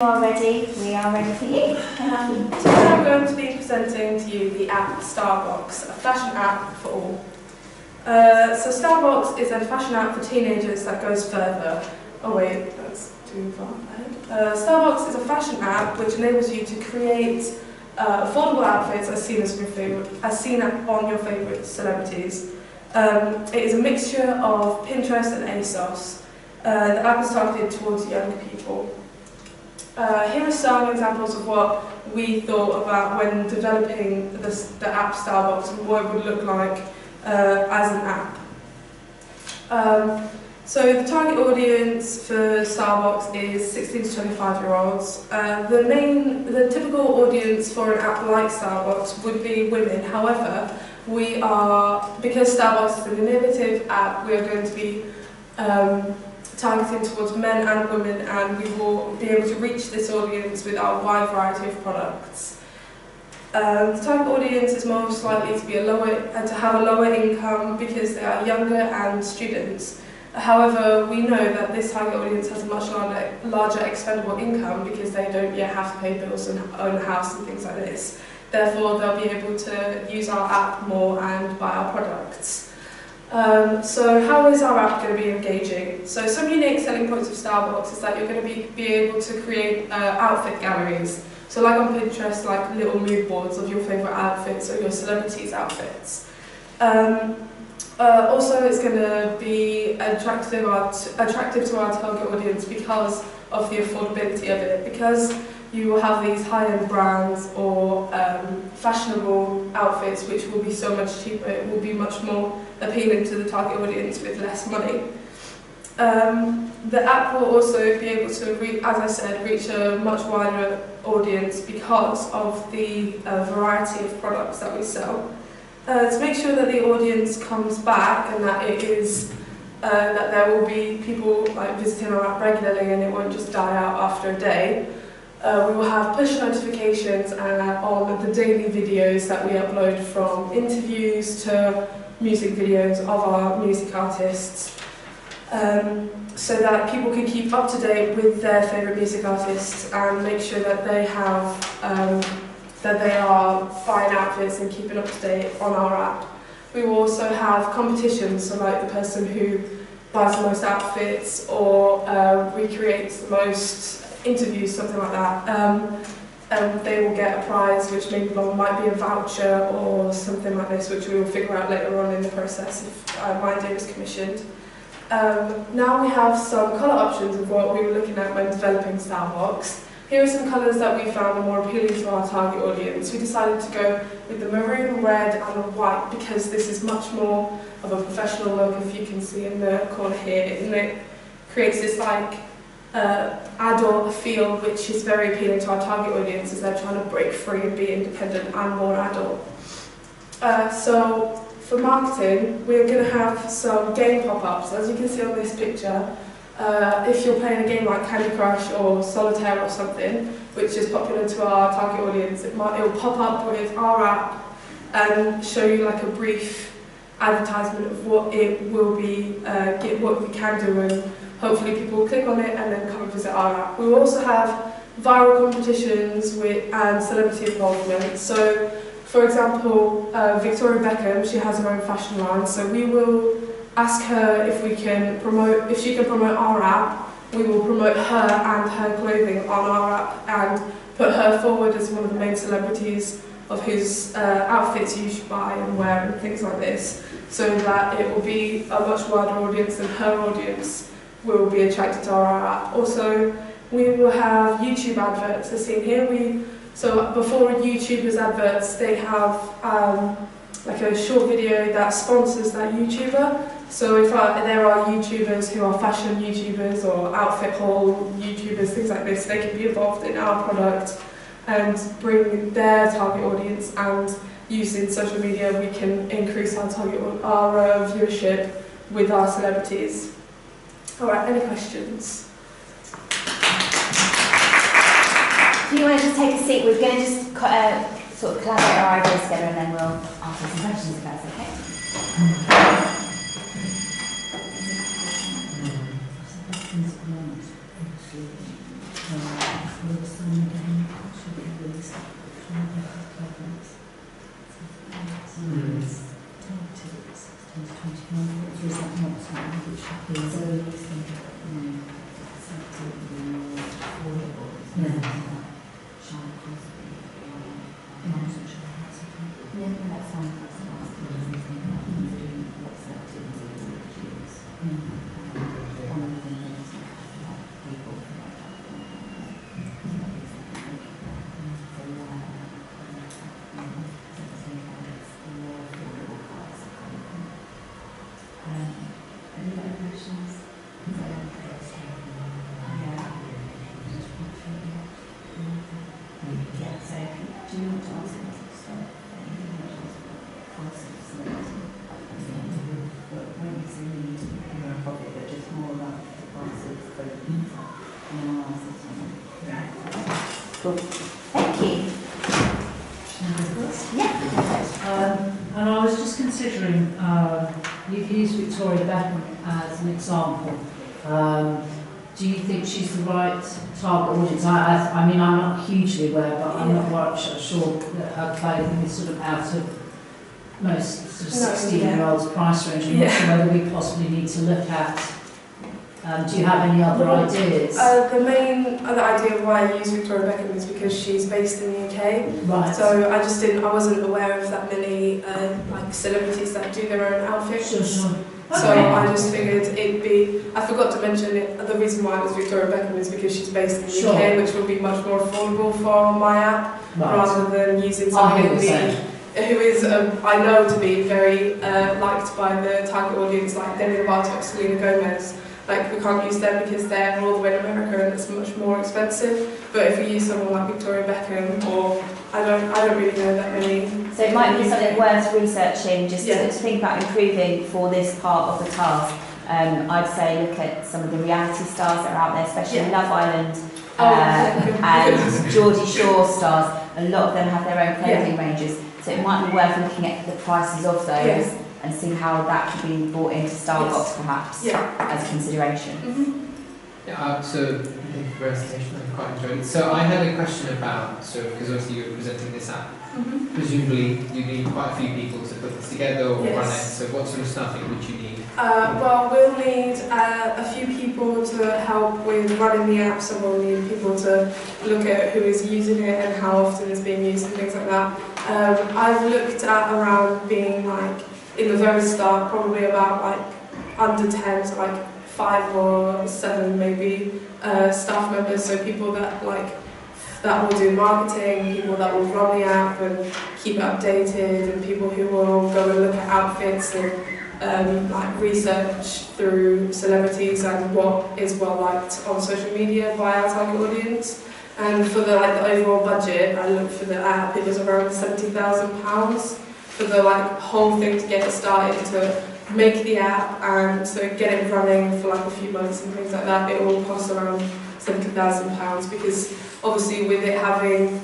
are ready, we are ready for you. Today I'm going to be presenting to you the app StyleBox, a fashion app for all. So StyleBox is a fashion app for teenagers that goes further. Oh wait, that's too far ahead. StyleBox is a fashion app which enables you to create affordable outfits as seen on your favourite celebrities. It is a mixture of Pinterest and ASOS. The app is targeted towards younger people. Here are some examples of what we thought about when developing the app StyleBox and what it would look like as an app. So the target audience for StyleBox is 16 to 25-year-olds. The typical audience for an app like StyleBox would be women. However, because StyleBox is an innovative app, we are going to be targeting towards men and women, and we will be able to reach this audience with our wide variety of products. The target audience is most likely to have a lower income because they are younger and students. However, we know that this target audience has a much larger expendable income because they don't yet have to pay bills and own a house and things like this. Therefore, they'll be able to use our app more and buy our products. So how is our app going to be engaging? So some unique selling points of StyleBox is that you're going to be able to create outfit galleries. So like on Pinterest, like little mood boards of your favourite outfits or your celebrities' outfits. Also it's going to be attractive to our target audience because of the affordability of it. Because you will have these high-end brands or fashionable outfits which will be so much cheaper, it will be much more appealing to the target audience with less money. The app will also be able to, as I said, reach a much wider audience because of the variety of products that we sell. To make sure that the audience comes back and that that there will be people visiting our app regularly and it won't just die out after a day. We will have push notifications on the daily videos that we upload, from interviews to music videos of our music artists, so that people can keep up to date with their favourite music artists and make sure that they are buying outfits and keeping up to date on our app. We will also have competitions, so like the person who buys the most outfits or recreates the most interviews, something like that, they will get a prize, which might be a voucher or something like this, which we will figure out later on in the process if my idea is commissioned. Now we have some colour options of what we were looking at when developing StyleBox. Here are some colours that we found are more appealing to our target audience. We decided to go with the maroon, red and the white because this is much more of a professional look, if you can see in the corner here, and it creates this adult feel which is very appealing to our target audience as they're trying to break free and be independent and more adult. So for marketing, we're going to have some game pop-ups. As you can see on this picture, if you're playing a game like Candy Crush or Solitaire or something, which is popular to our target audience, it will pop up with our app and show you like a brief advertisement of what it will be, what we can do, and hopefully people will click on it and then come and visit our app. We will also have viral competitions and celebrity involvement. So, for example, Victoria Beckham, she has her own fashion line, so we will ask her if she can promote our app. We will promote her and her clothing on our app and put her forward as one of the main celebrities of whose outfits you should buy and wear and things like this, so that it will be a much wider audience than her audience will be attracted to our app. Also, we will have YouTube adverts as seen here. So before YouTubers adverts, they have like a short video that sponsors that YouTuber. So if there are YouTubers who are fashion YouTubers or outfit haul YouTubers, things like this, they can be involved in our product and bring their target audience, and using social media we can increase our viewership with our celebrities. Alright, any questions? Do you want to just take a seat? We're going to just sort of collaborate our ideas together and then we'll answer some questions if that's okay. Cool. Thank you. Yeah. And I was just considering, you've used Victoria Beckham as an example. Do you think she's the right target audience? I mean, I'm not hugely aware, but I'm not quite sure that her clothing is sort of out of most sort of 16-year-olds price range. I'm not sure whether we possibly need to look at. Do you have any other ideas? The main other idea why I use Victoria Beckham is because she's based in the UK. Right. So I wasn't aware of that many like celebrities that do their own outfits. Sure. So I just figured it'd be, I forgot to mention it, the reason why it was Victoria Beckham is because she's based in the UK, which will be much more affordable for my app, rather than using something who is, I know to be very liked by the target audience, like Demi Lovato, Selena Gomez. Like, we can't use them because they're all the way in America and it's much more expensive. But if we use someone like Victoria Beckham, or I don't really know that many. So it might be something worth researching, just to think about improving for this part of the task. I'd say look at some of the reality stars that are out there, especially Love Island and Geordie Shore stars. A lot of them have their own clothing ranges, so it might be worth looking at the prices of those and see how that could be brought into StyleBox perhaps as a consideration. So thank you for the presentation, I quite enjoyed it. So I had a question about, because obviously you're presenting this app, presumably you need quite a few people to put this together or run it, so what sort of staffing would you need? Well, we'll need a few people to help with running the app, so we'll need people to look at who is using it and how often it's being used and things like that. I've looked at around being like, in the very start, probably about like under 10, so like 5 or 7 maybe staff members, so people that that will do marketing, people that will run the app and keep it updated, and people who will go and look at outfits and like research through celebrities and what is well liked on social media by our target audience. And for the overall budget, I looked for the app, it was around £70,000 for the whole thing to get it started, to make the app and to get it running for a few months and things like that. It will cost around £70,000 because obviously with it having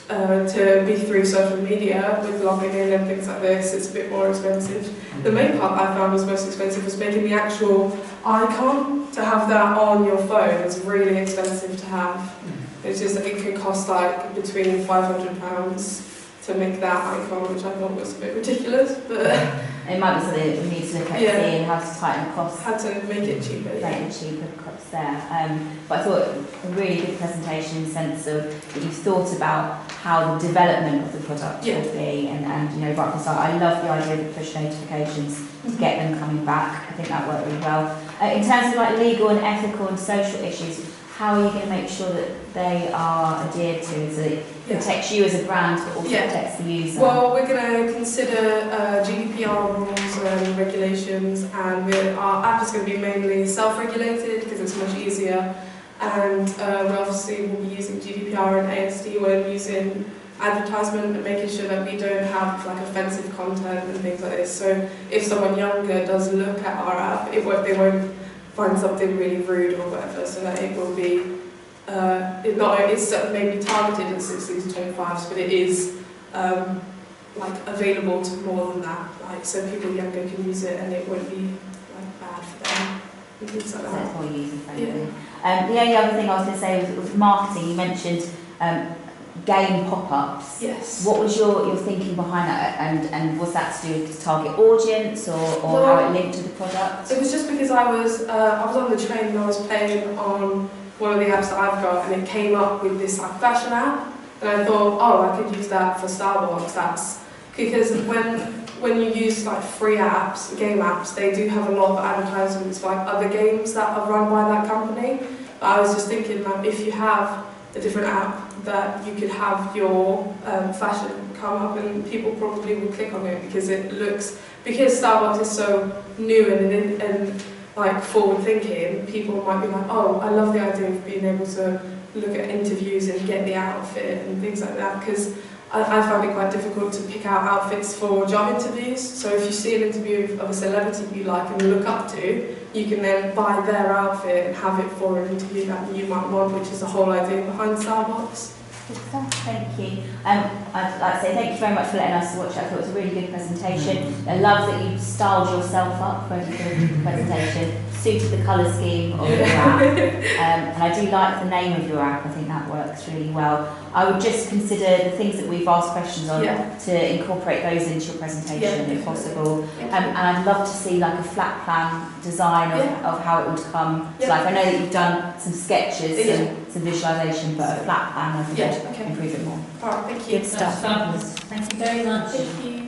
to be through social media with logging in and things like this, it's a bit more expensive. The main part I found was most expensive was making the actual icon. To have that on your phone is really expensive to have. It's just it can cost between £500 to make that icon, which I thought was a bit ridiculous, but it might be something that we need to look at seeing how to tighten the costs. How to make it cheaper. Make it cheaper, the costs there. But I thought a really good presentation in the sense of that you've thought about how the development of the product will be, and right from the start. I love the idea of push notifications to get them coming back. I think that worked really well. In terms of legal and ethical and social issues, how are you going to make sure that they are adhered to so that it protects you as a brand but also protects the user? Well, we're going to consider GDPR rules and regulations, and our app is going to be mainly self-regulated because it's much easier, and we obviously will be using GDPR and ASD when using advertisement and making sure that we don't have offensive content and things like this. So if someone younger does look at our app, they won't find something really rude or whatever, so that it will be, it's maybe targeted at 16 to 25s, but it is available to more than that, so people younger can use it and it won't be bad for them. and things like So that. it's more user friendly. The only other thing I was going to say was marketing. You mentioned game pop-ups. Yes. What was your thinking behind that, and was that to do with the target audience or Well, how it linked to the product? It was just because I was on the train and I was playing on one of the apps that I've got, and it came up with this like fashion app, and I thought, oh, I could use that for StyleBox. That's because when you use like free apps, game apps, they do have a lot of advertisements for like other games that are run by that company. But I was just thinking that if you have a different app, that you could have your fashion come up and people probably will click on it because StyleBox is so new and like forward thinking, people might be like, oh, I love the idea of being able to look at interviews and get the outfit and things like that, because I found it quite difficult to pick out outfits for job interviews. So if you see an interview of a celebrity you like and you look up to, you can then buy their outfit and have it for an interview that you might want, which is the whole idea behind StyleBox. Good stuff, thank you. I'd like to say thank you very much for letting us watch. I thought it was a really good presentation. I love that you styled yourself up for the presentation, suited the colour scheme of your app, and I do like the name of your app. I think that works really well. I would just consider the things that we've asked questions on to incorporate those into your presentation if possible. And I'd love to see like a flat plan design of how it would come. So like I know that you've done some sketches and some visualisation, but a flat plan I think would improve it more. Alright, thank you. Good stuff. That's fabulous. Thank you very much. Thank you.